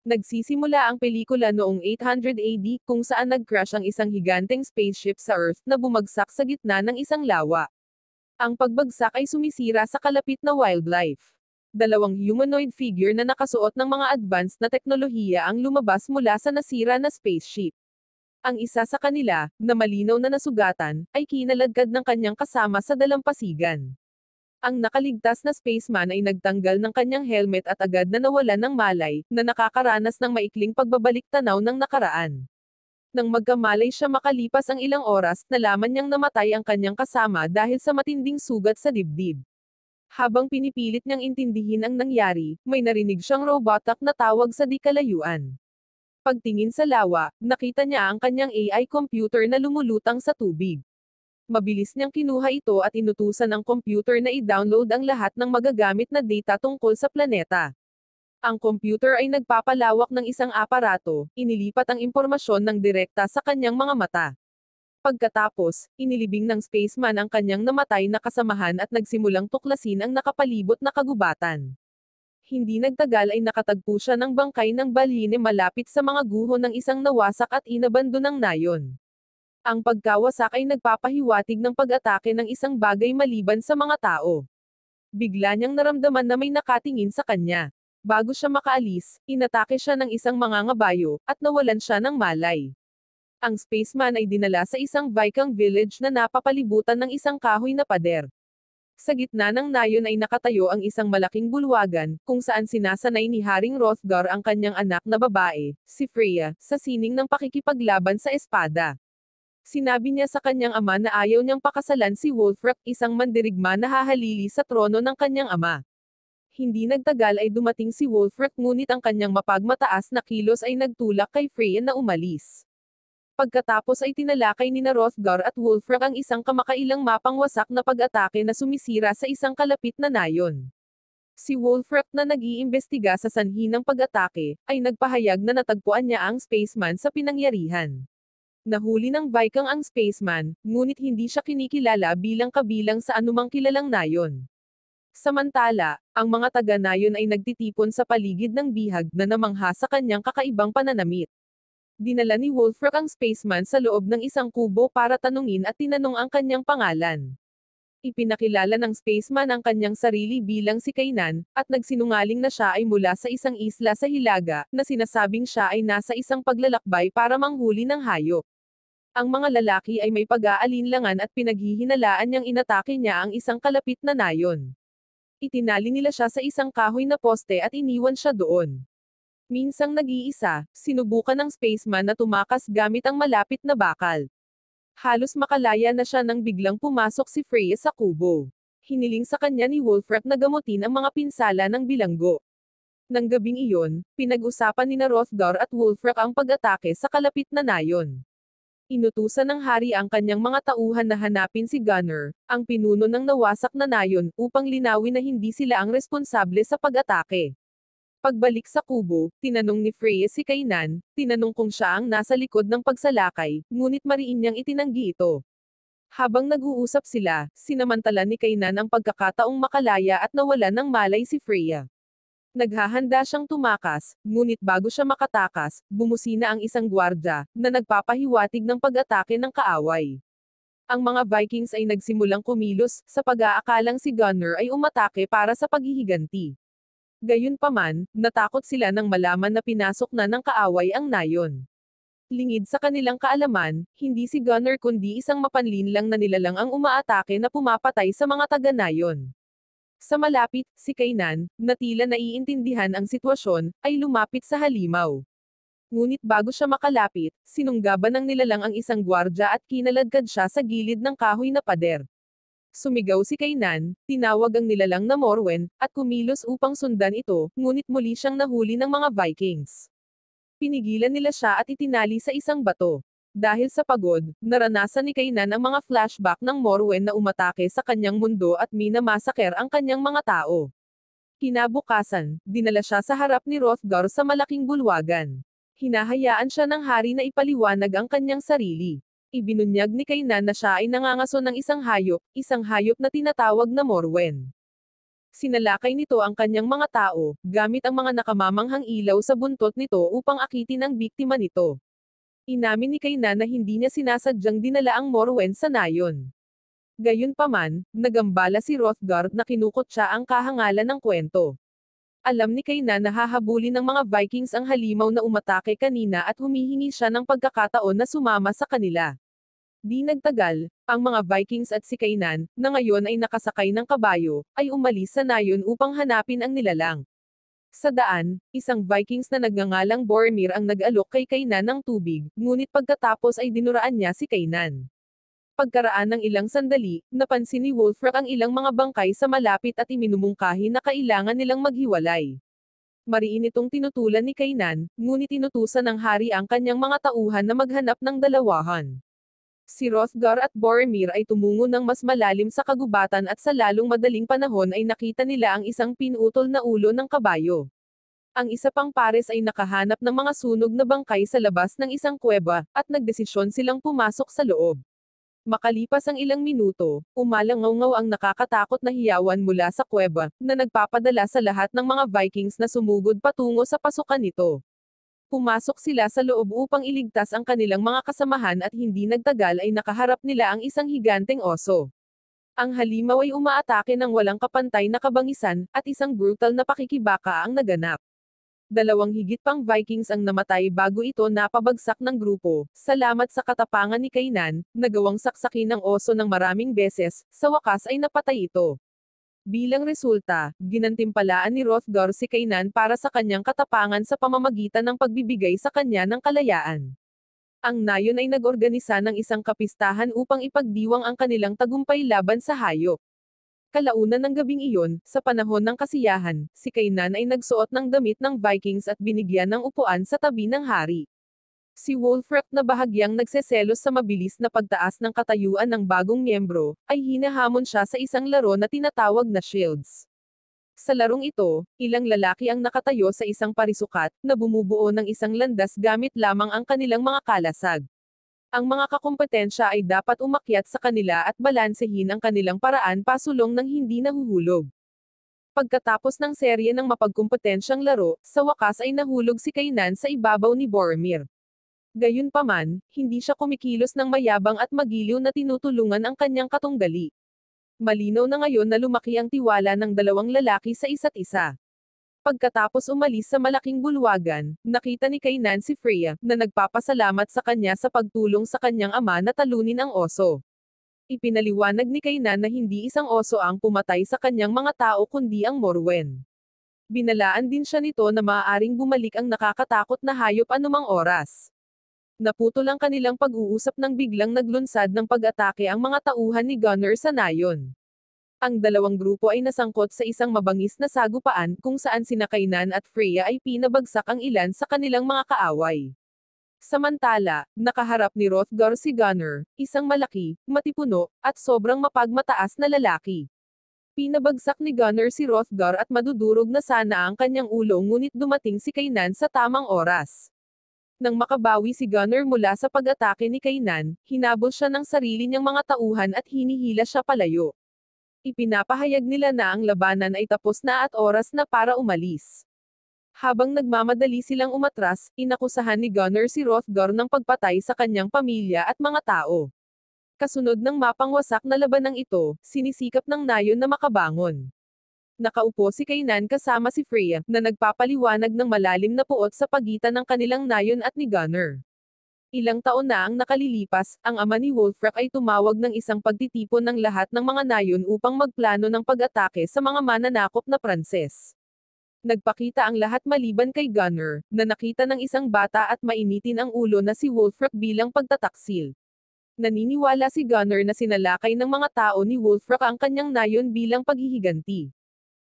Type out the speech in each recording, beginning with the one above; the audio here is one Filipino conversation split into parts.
Nagsisimula ang pelikula noong 800 AD kung saan nag-crash ang isang higanteng spaceship sa Earth na bumagsak sa gitna ng isang lawa. Ang pagbagsak ay sumisira sa kalapit na wildlife. Dalawang humanoid figure na nakasuot ng mga advanced na teknolohiya ang lumabas mula sa nasira na spaceship. Ang isa sa kanila, na malinaw na nasugatan, ay kinaladkad ng kanyang kasama sa dalampasigan. Ang nakaligtas na spaceman ay nagtanggal ng kanyang helmet at agad na nawalan ng malay, na nakakaranas ng maikling pagbabalik-tanaw ng nakaraan. Nang magkamalay siya makalipas ang ilang oras, nalaman niyang namatay ang kanyang kasama dahil sa matinding sugat sa dibdib. Habang pinipilit niyang intindihin ang nangyari, may narinig siyang robotak na tawag sa di kalayuan. Pagtingin sa lawa, nakita niya ang kanyang AI computer na lumulutang sa tubig. Mabilis niyang kinuha ito at inutusan ang computer na i-download ang lahat ng magagamit na data tungkol sa planeta. Ang computer ay nagpapalawak ng isang aparato, inilipat ang impormasyon ng direkta sa kanyang mga mata. Pagkatapos, inilibing ng spaceman ang kanyang namatay na kasamahan at nagsimulang tuklasin ang nakapalibot na kagubatan. Hindi nagtagal ay nakatagpo siya ng bangkay ng balyine malapit sa mga guho ng isang nawasak at inabandonang nayon. Ang pagkawasak ay nagpapahiwatig ng pag-atake ng isang bagay maliban sa mga tao. Bigla niyang naramdaman na may nakatingin sa kanya. Bago siya makaalis, inatake siya ng isang mangangabayo, at nawalan siya ng malay. Ang spaceman ay dinala sa isang Viking village na napapalibutan ng isang kahoy na pader. Sa gitna ng nayon ay nakatayo ang isang malaking bulwagan, kung saan sinasanay ni Haring Hrothgar ang kanyang anak na babae, si Freya, sa sining ng pakikipaglaban sa espada. Sinabi niya sa kanyang ama na ayaw niyang pakasalan si Wulfric, isang mandirigma na hahalili sa trono ng kanyang ama. Hindi nagtagal ay dumating si Wulfric ngunit ang kanyang mapagmataas na kilos ay nagtulak kay Freya na umalis. Pagkatapos ay tinalakay ni Hrothgar at Wulfric ang isang kamakailang mapangwasak na pag-atake na sumisira sa isang kalapit na nayon. Si Wulfric na nag-iimbestiga sa sanhi ng pag-atake, ay nagpahayag na natagpuan niya ang spaceman sa pinangyarihan. Nahuli ng Viking ang spaceman, ngunit hindi siya kinikilala bilang kabilang sa anumang kilalang nayon. Samantala, ang mga taga-nayon ay nagtitipon sa paligid ng bihag na namangha sa kanyang kakaibang pananamit. Dinala ni Wulfric ang spaceman sa loob ng isang kubo para tanungin at tinanong ang kanyang pangalan. Ipinakilala ng spaceman ang kanyang sarili bilang si Kainan, at nagsinungaling na siya ay mula sa isang isla sa Hilaga, na sinasabing siya ay nasa isang paglalakbay para manghuli ng hayop. Ang mga lalaki ay may pag-aalinlangan at pinaghihinalaan niyang inatake niya ang isang kalapit na nayon. Itinali nila siya sa isang kahoy na poste at iniwan siya doon. Minsang nag-iisa, sinubukan ng spaceman na tumakas gamit ang malapit na bakal. Halos makalaya na siya nang biglang pumasok si Freya sa kubo. Hiniling sa kanya ni Wulfric na gamutin ang mga pinsala ng bilanggo. Nang gabing iyon, pinag-usapan ni Hrothgar at Wulfric ang pag-atake sa kalapit na nayon. Inutusan ng hari ang kanyang mga tauhan na hanapin si Gunnar, ang pinuno ng nawasak na nayon, upang linawin na hindi sila ang responsable sa pag-atake. Pagbalik sa kubo, tinanong ni Freya si Kainan, tinanong kung siya ang nasa likod ng pagsalakay, ngunit mariin niyang itinanggi ito. Habang nag-uusap sila, sinamantala ni Kainan ang pagkakataong makalaya at nawala ng malay si Freya. Naghahanda siyang tumakas, ngunit bago siya makatakas, bumusina ang isang gwardya, na nagpapahiwatig ng pag-atake ng kaaway. Ang mga Vikings ay nagsimulang kumilos, sa pag-aakalang si Gunnar ay umatake para sa paghihiganti. Gayunpaman, natakot sila nang malaman na pinasok na ng kaaway ang nayon. Lingid sa kanilang kaalaman, hindi si Gunnar kundi isang mapanlinlang na nilalang ang umaatake na pumapatay sa mga taga-nayon. Sa malapit, si Kainan, na tila naiintindihan ang sitwasyon, ay lumapit sa halimaw. Ngunit bago siya makalapit, sinunggaban ng nilalang ang isang gwardya at kinaladkad siya sa gilid ng kahoy na pader. Sumigaw si Kainan, tinawag ang nilalang na Morwen, at kumilos upang sundan ito, ngunit muli siyang nahuli ng mga Vikings. Pinigilan nila siya at itinali sa isang bato. Dahil sa pagod, naranasan ni Kainan ang mga flashback ng Morwen na umatake sa kanyang mundo at minamasaker ang kanyang mga tao. Kinabukasan, dinala siya sa harap ni Hrothgar sa malaking bulwagan. Hinahayaan siya ng hari na ipaliwanag ang kanyang sarili. Ibinunyag ni Kainan na siya ay nangangaso ng isang hayop na tinatawag na Morwen. Sinalakay nito ang kanyang mga tao, gamit ang mga nakamamanghang ilaw sa buntot nito upang akitin ang biktima nito. Inamin ni Kainan na hindi niya sinasadyang dinala ang Morwen sa nayon. Gayunpaman, nagambala si Hrothgar na kinukutya ang kahangalan ng kwento. Alam ni Kainan na hahabulin ng mga Vikings ang halimaw na umatake kanina at humihingi siya ng pagkakataon na sumama sa kanila. Di nagtagal, ang mga Vikings at si Kainan, na ngayon ay nakasakay ng kabayo, ay umalis sa nayon upang hanapin ang nilalang. Sa daan, isang Vikings na nagngangalang Boromir ang nag-alok kay Kainan ng tubig, ngunit pagkatapos ay dinuraan niya si Kainan. Pagkaraan ng ilang sandali, napansin ni Wulfric ang ilang mga bangkay sa malapit at iminumungkahi na kailangan nilang maghiwalay. Mariin itong tinutulan ni Kainan, ngunit inutusan ng hari ang kanyang mga tauhan na maghanap ng dalawahan. Si Hrothgar at Boromir ay tumungo ng mas malalim sa kagubatan at sa lalong madaling panahon ay nakita nila ang isang pinutol na ulo ng kabayo. Ang isa pang pares ay nakahanap ng mga sunog na bangkay sa labas ng isang kuweba, at nagdesisyon silang pumasok sa loob. Makalipas ang ilang minuto, umalangaw-ngaw ang nakakatakot na hiyawan mula sa kuweba, na nagpapadala sa lahat ng mga Vikings na sumugod patungo sa pasukan nito. Pumasok sila sa loob upang iligtas ang kanilang mga kasamahan at hindi nagtagal ay nakaharap nila ang isang higanteng oso. Ang halimaw ay umaatake ng walang kapantay na kabangisan, at isang brutal na pakikibaka ang naganap. 2 higit pang Vikings ang namatay bago ito napabagsak ng grupo, salamat sa katapangan ni Kainan, nagawang saksakin ng oso ng maraming beses, sa wakas ay napatay ito. Bilang resulta, ginantimpalaan ni Hrothgar si Kainan para sa kanyang katapangan sa pamamagitan ng pagbibigay sa kanya ng kalayaan. Ang nayon ay nag-organisa ng isang kapistahan upang ipagdiwang ang kanilang tagumpay laban sa hayop. Kalaunan ng gabing iyon, sa panahon ng kasiyahan, si Kainan ay nagsuot ng damit ng Vikings at binigyan ng upuan sa tabi ng hari. Si Wulfric na bahagyang nagseselos sa mabilis na pagtaas ng katayuan ng bagong miyembro, ay hinahamon siya sa isang laro na tinatawag na Shields. Sa larong ito, ilang lalaki ang nakatayo sa isang parisukat, na bumubuo ng isang landas gamit lamang ang kanilang mga kalasag. Ang mga kakumpetensya ay dapat umakyat sa kanila at balansehin ang kanilang paraan pasulong ng hindi nahuhulog. Pagkatapos ng serye ng mapagkumpetensyang laro, sa wakas ay nahulog si Kainan sa ibabaw ni Boromir. Gayunpaman, hindi siya kumikilos ng mayabang at magiliw na tinutulungan ang kanyang katunggali. Malinaw na ngayon na lumaki ang tiwala ng 2 lalaki sa isa't isa. Pagkatapos umalis sa malaking bulwagan, nakita ni Kainan si Freya, na nagpapasalamat sa kanya sa pagtulong sa kanyang ama na talunin ang oso. Ipinaliwanag ni Kainan na hindi isang oso ang pumatay sa kanyang mga tao kundi ang Morwen. Binalaan din siya nito na maaaring bumalik ang nakakatakot na hayop anumang oras. Naputol ang kanilang pag-uusap nang biglang naglunsad ng pag-atake ang mga tauhan ni Gunnar sa nayon. Ang 2 grupo ay nasangkot sa isang mabangis na sagupaan kung saan sina Kainan at Freya ay pinabagsak ang ilan sa kanilang mga kaaway. Samantala, nakaharap ni Hrothgar si Gunnar, isang malaki, matipuno, at sobrang mapagmataas na lalaki. Pinabagsak ni Gunnar si Hrothgar at madudurog na sana ang kanyang ulo ngunit dumating si Kainan sa tamang oras. Nang makabawi si Gunnar mula sa pag-atake ni Kainan, hinabol siya ng sarili niyang mga tauhan at hinihila siya palayo. Ipinapahayag nila na ang labanan ay tapos na at oras na para umalis. Habang nagmamadali silang umatras, inakusahan ni Gunnar si Hrothgar ng pagpatay sa kanyang pamilya at mga tao. Kasunod ng mapangwasak na labanang ito, sinisikap ng nayon na makabangon. Nakaupo si Kainan kasama si Freya, na nagpapaliwanag ng malalim na puot sa pagitan ng kanilang nayon at ni Gunnar. Ilang taon na ang nakalilipas, ang ama ni Wulfric ay tumawag ng isang pagtitipon ng lahat ng mga nayon upang magplano ng pag-atake sa mga mananakop na Pranses. Nagpakita ang lahat maliban kay Gunnar, na nakita ng isang bata at mainitin ang ulo na si Wulfric bilang pagtataksil. Naniniwala si Gunnar na sinalakay ng mga tao ni Wulfric ang kanyang nayon bilang paghihiganti.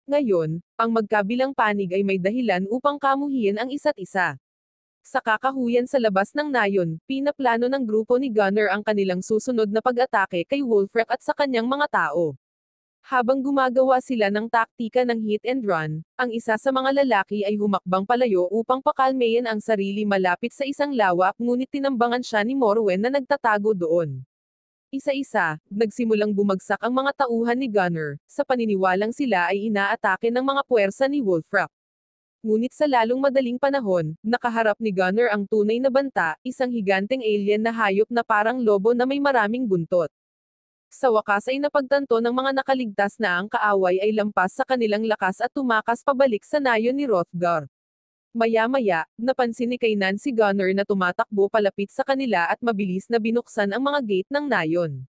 Ngayon, ang magkabilang panig ay may dahilan upang kamuhian ang isa't isa. Sa kakahuyan sa labas ng nayon, pinaplano ng grupo ni Gunnar ang kanilang susunod na pag-atake kay Wulfric at sa kanyang mga tao. Habang gumagawa sila ng taktika ng hit and run, ang isa sa mga lalaki ay humakbang palayo upang pakalmeyan ang sarili malapit sa isang lawa, ngunit tinambangan siya ni Morwen na nagtatago doon. Isa-isa, nagsimulang bumagsak ang mga tauhan ni Gunner, sa paniniwalang sila ay inaatake ng mga puwersa ni Wolfrock. Ngunit sa lalong madaling panahon, nakaharap ni Gunner ang tunay na banta, isang higanteng alien na hayop na parang lobo na may maraming buntot. Sa wakas ay napagtanto ng mga nakaligtas na ang kaaway ay lampas sa kanilang lakas at tumakas pabalik sa nayon ni Hrothgar. Maya-maya, napansin ni Kainan si Gunner na tumatakbo palapit sa kanila at mabilis na binuksan ang mga gate ng nayon.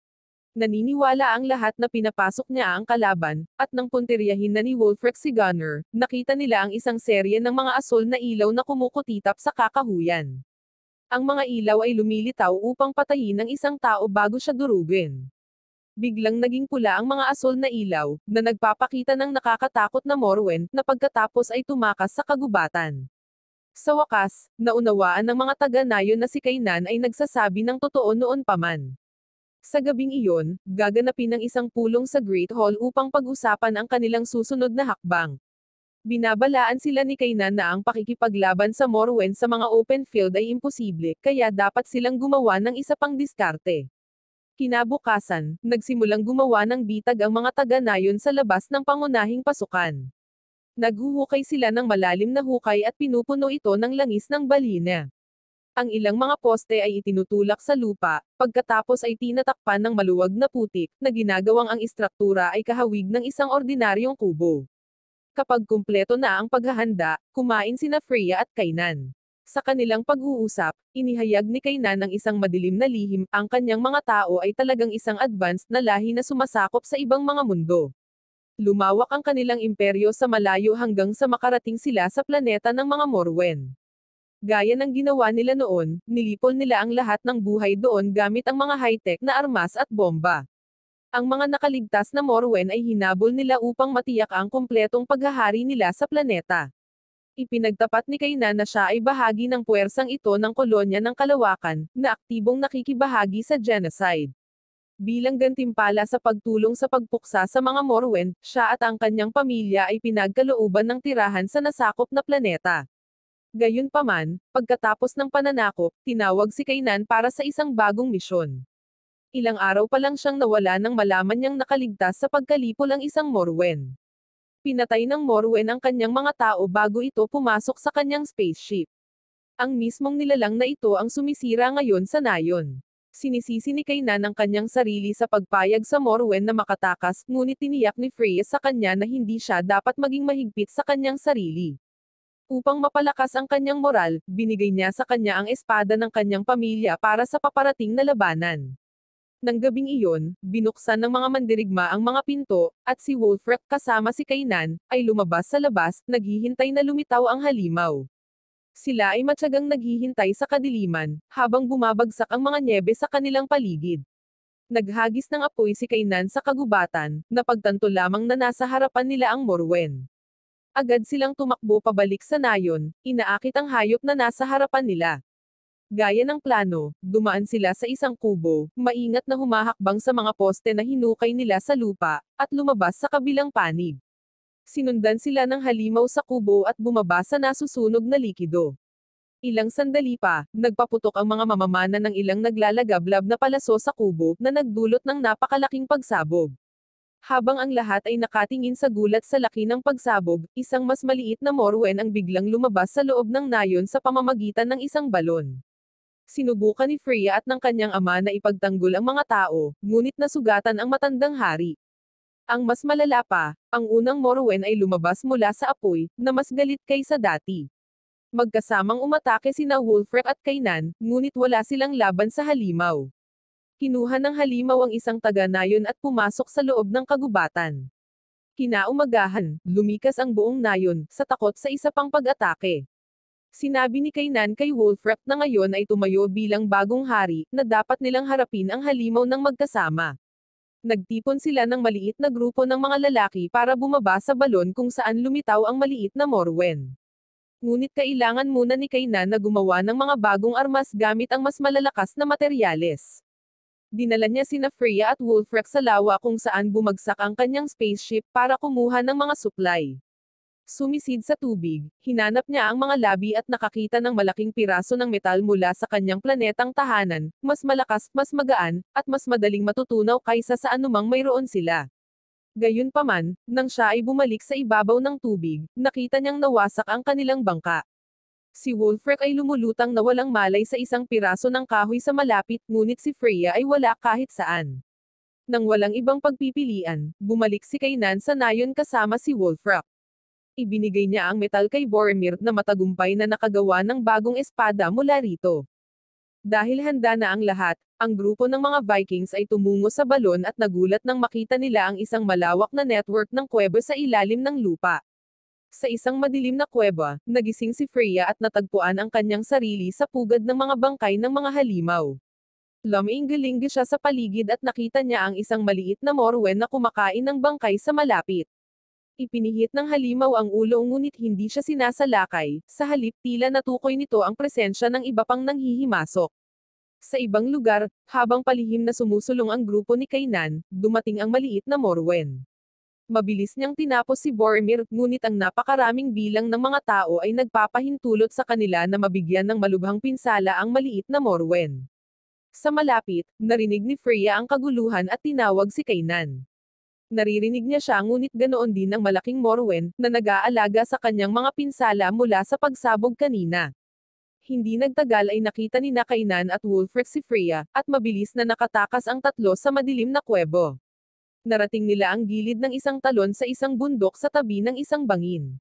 Naniniwala ang lahat na pinapasok niya ang kalaban, at nang puntiryahin na ni Wolfreck si Gunner, nakita nila ang isang serye ng mga asol na ilaw na kumukutitap sa kakahuyan. Ang mga ilaw ay lumilitaw upang patayin ang isang tao bago siya durugin. Biglang naging pula ang mga asol na ilaw, na nagpapakita ng nakakatakot na Morwen, na pagkatapos ay tumakas sa kagubatan. Sa wakas, naunawaan ng mga taga-nayon na si Kainan ay nagsasabi ng totoo noon pa man. Sa gabing iyon, gaganapin ang isang pulong sa Great Hall upang pag-usapan ang kanilang susunod na hakbang. Binabalaan sila ni Kainan na ang pakikipaglaban sa Morwen sa mga open field ay imposible, kaya dapat silang gumawa ng isa pang diskarte. Kinabukasan, nagsimulang gumawa ng bitag ang mga taga-nayon sa labas ng pangunahing pasukan. Naghuhukay sila ng malalim na hukay at pinupuno ito ng langis ng balina. Ang ilang mga poste ay itinutulak sa lupa, pagkatapos ay tinatakpan ng maluwag na putik, na ginagawang ang istruktura ay kahawig ng isang ordinaryong kubo. Kapag kumpleto na ang paghahanda, kumain sina Freya at Kainan. Sa kanilang pag-uusap, inihayag ni Kainan ang isang madilim na lihim, ang kanyang mga tao ay talagang isang advanced na lahi na sumasakop sa ibang mga mundo. Lumawak ang kanilang imperyo sa malayo hanggang sa makarating sila sa planeta ng mga Morwen. Gaya ng ginawa nila noon, nilipol nila ang lahat ng buhay doon gamit ang mga high-tech na armas at bomba. Ang mga nakaligtas na Morwen ay hinabol nila upang matiyak ang kumpletong paghahari nila sa planeta. Ipinagtapat ni Kainan na siya ay bahagi ng puwersang ito ng kolonya ng kalawakan, na aktibong nakikibahagi sa genocide. Bilang gantimpala sa pagtulong sa pagpuksa sa mga Morwen, siya at ang kanyang pamilya ay pinagkalooban ng tirahan sa nasakop na planeta. Gayunpaman, pagkatapos ng pananakop, tinawag si Kainan para sa isang bagong misyon. Ilang araw pa lang siyang nawala nang malaman niyang nakaligtas sa pagkalipol ang isang Morwen. Pinatay ng Morwen ang kanyang mga tao bago ito pumasok sa kanyang spaceship. Ang mismong nilalang na ito ang sumisira ngayon sa nayon. Sinisisi ni Kainan ang kanyang sarili sa pagpayag sa Morwen na makatakas, ngunit tiniyak ni Freya sa kanya na hindi siya dapat maging mahigpit sa kanyang sarili. Upang mapalakas ang kanyang moral, binigay niya sa kanya ang espada ng kanyang pamilya para sa paparating na labanan. Nang gabing iyon, binuksan ng mga mandirigma ang mga pinto, at si Wolfreck kasama si Kainan, ay lumabas sa labas, naghihintay na lumitaw ang halimaw. Sila ay matyagang naghihintay sa kadiliman, habang bumabagsak ang mga nyebe sa kanilang paligid. Naghagis ng apoy si Kainan sa kagubatan, napagtanto lamang na nasa harapan nila ang Morwen. Agad silang tumakbo pabalik sa nayon, inaakit ang hayop na nasa harapan nila. Gaya ng plano, dumaan sila sa isang kubo, maingat na humahakbang sa mga poste na hinukay nila sa lupa, at lumabas sa kabilang panig. Sinundan sila ng halimaw sa kubo at bumaba sa nasusunog na likido. Ilang sandali pa, nagpaputok ang mga mamamana ng ilang naglalagablab na palaso sa kubo, na nagdulot ng napakalaking pagsabog. Habang ang lahat ay nakatingin sa gulat sa laki ng pagsabog, isang mas maliit na Morwen ang biglang lumabas sa loob ng nayon sa pamamagitan ng isang balon. Sinubukan ni Freya at ng kanyang ama na ipagtanggol ang mga tao, ngunit nasugatan ang matandang hari. Ang mas malala pa, ang unang Morwen ay lumabas mula sa apoy, na mas galit kaysa dati. Magkasamang umatake sina Wolfreck at Kainan, ngunit wala silang laban sa halimaw. Kinuha ng halimaw ang isang taga-nayon at pumasok sa loob ng kagubatan. Kinaumagahan, lumikas ang buong nayon, sa takot sa isa pang pag-atake. Sinabi ni Kainan kay Wolfreck na ngayon ay tumayo bilang bagong hari, na dapat nilang harapin ang halimaw ng magkasama. Nagtipon sila ng maliit na grupo ng mga lalaki para bumaba sa balon kung saan lumitaw ang maliit na Morwen. Ngunit kailangan muna ni Kainan na gumawa ng mga bagong armas gamit ang mas malalakas na materyales. Dinala niya sina Freya at Wolfreck sa lawa kung saan bumagsak ang kanyang spaceship para kumuha ng mga supply. Sumisid sa tubig, hinanap niya ang mga labi at nakakita ng malaking piraso ng metal mula sa kanyang planetang tahanan, mas malakas, mas magaan, at mas madaling matutunaw kaysa sa anumang mayroon sila. Gayunpaman, nang siya ay bumalik sa ibabaw ng tubig, nakita niyang nawasak ang kanilang bangka. Si Wolfrek ay lumulutang na walang malay sa isang piraso ng kahoy sa malapit, ngunit si Freya ay wala kahit saan. Nang walang ibang pagpipilian, bumalik si Kainan sa nayon kasama si Wolfrek. Ibinigay niya ang metal kay Boromir na matagumpay na nakagawa ng bagong espada mula rito. Dahil handa na ang lahat, ang grupo ng mga Vikings ay tumungo sa balon at nagulat nang makita nila ang isang malawak na network ng kuweba sa ilalim ng lupa. Sa isang madilim na kuweba, nagising si Freya at natagpuan ang kanyang sarili sa pugad ng mga bangkay ng mga halimaw. Lumiinggaling siya sa paligid at nakita niya ang isang maliit na Morwen na kumakain ng bangkay sa malapit. Ipinihit ng halimaw ang ulo ngunit hindi siya sinasalakay, sa halip tila natukoy nito ang presensya ng iba pang nanghihimasok. Sa ibang lugar, habang palihim na sumusulong ang grupo ni Kainan, dumating ang maliit na Morwen. Mabilis niyang tinapos si Boromir, ngunit ang napakaraming bilang ng mga tao ay nagpapahintulot sa kanila na mabigyan ng malubhang pinsala ang maliit na Morwen. Sa malapit, narinig ni Freya ang kaguluhan at tinawag si Kainan. Naririnig niya siya ngunit ganoon din ang malaking Morwen, na nag-aalaga sa kanyang mga pinsala mula sa pagsabog kanina. Hindi nagtagal ay nakita ni Kainan at Wolfrek si Freya, at mabilis na nakatakas ang tatlo sa madilim na kuwebo. Narating nila ang gilid ng isang talon sa isang bundok sa tabi ng isang bangin.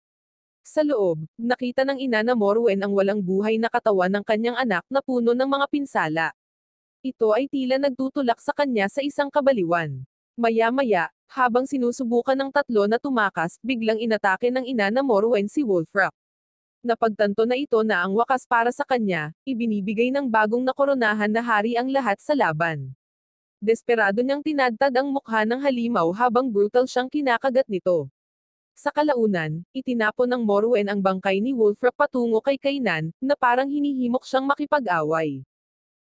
Sa loob, nakita ng ina na Morwen ang walang buhay na katawan ng kanyang anak na puno ng mga pinsala. Ito ay tila nagtutulak sa kanya sa isang kabaliwan. Maya-maya, habang sinusubukan ng tatlo na tumakas, biglang inatake ng ina na Morwen si Wolfrek. Napagtanto na ito na ang wakas para sa kanya, ibinibigay ng bagong nakoronahan na hari ang lahat sa laban. Desperado niyang tinadtad ang mukha ng halimaw habang brutal siyang kinakagat nito. Sa kalaunan, itinapon ng Morwen ang bangkay ni Wolfrek patungo kay Kainan, na parang hinihimok siyang makipag-away.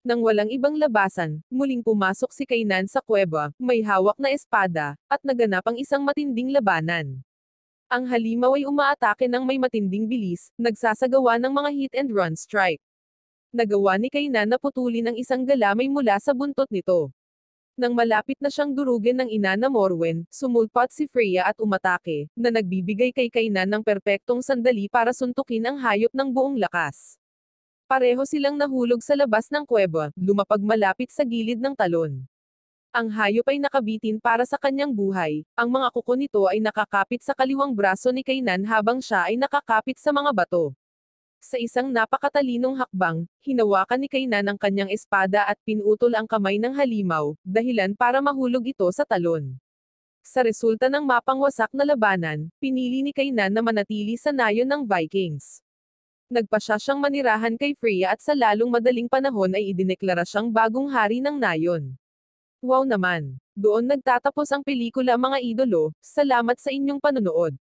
Nang walang ibang labasan, muling pumasok si Kainan sa kuweba, may hawak na espada, at naganap ang isang matinding labanan. Ang halimaw ay umaatake ng may matinding bilis, nagsasagawa ng mga hit-and-run strike. Nagawa ni Kainan na putulin ang isang galamay mula sa buntot nito. Nang malapit na siyang durugin ng ina na Morwen, sumulpot si Freya at umatake, na nagbibigay kay Kainan ng perpektong sandali para suntukin ang hayop ng buong lakas. Pareho silang nahulog sa labas ng kuweba, lumapag malapit sa gilid ng talon. Ang hayop ay nakabitin para sa kanyang buhay, ang mga kuko nito ay nakakapit sa kaliwang braso ni Kainan habang siya ay nakakapit sa mga bato. Sa isang napakatalinong hakbang, hinawakan ni Kainan ang kanyang espada at pinutol ang kamay ng halimaw, dahilan para mahulog ito sa talon. Sa resulta ng mapangwasak na labanan, pinili ni Kainan na manatili sa nayon ng Vikings. Nagpasya siyang manirahan kay Freya at sa lalong madaling panahon ay idineklara siyang bagong hari ng nayon. Wow naman! Doon nagtatapos ang pelikula mga idolo, salamat sa inyong panonood.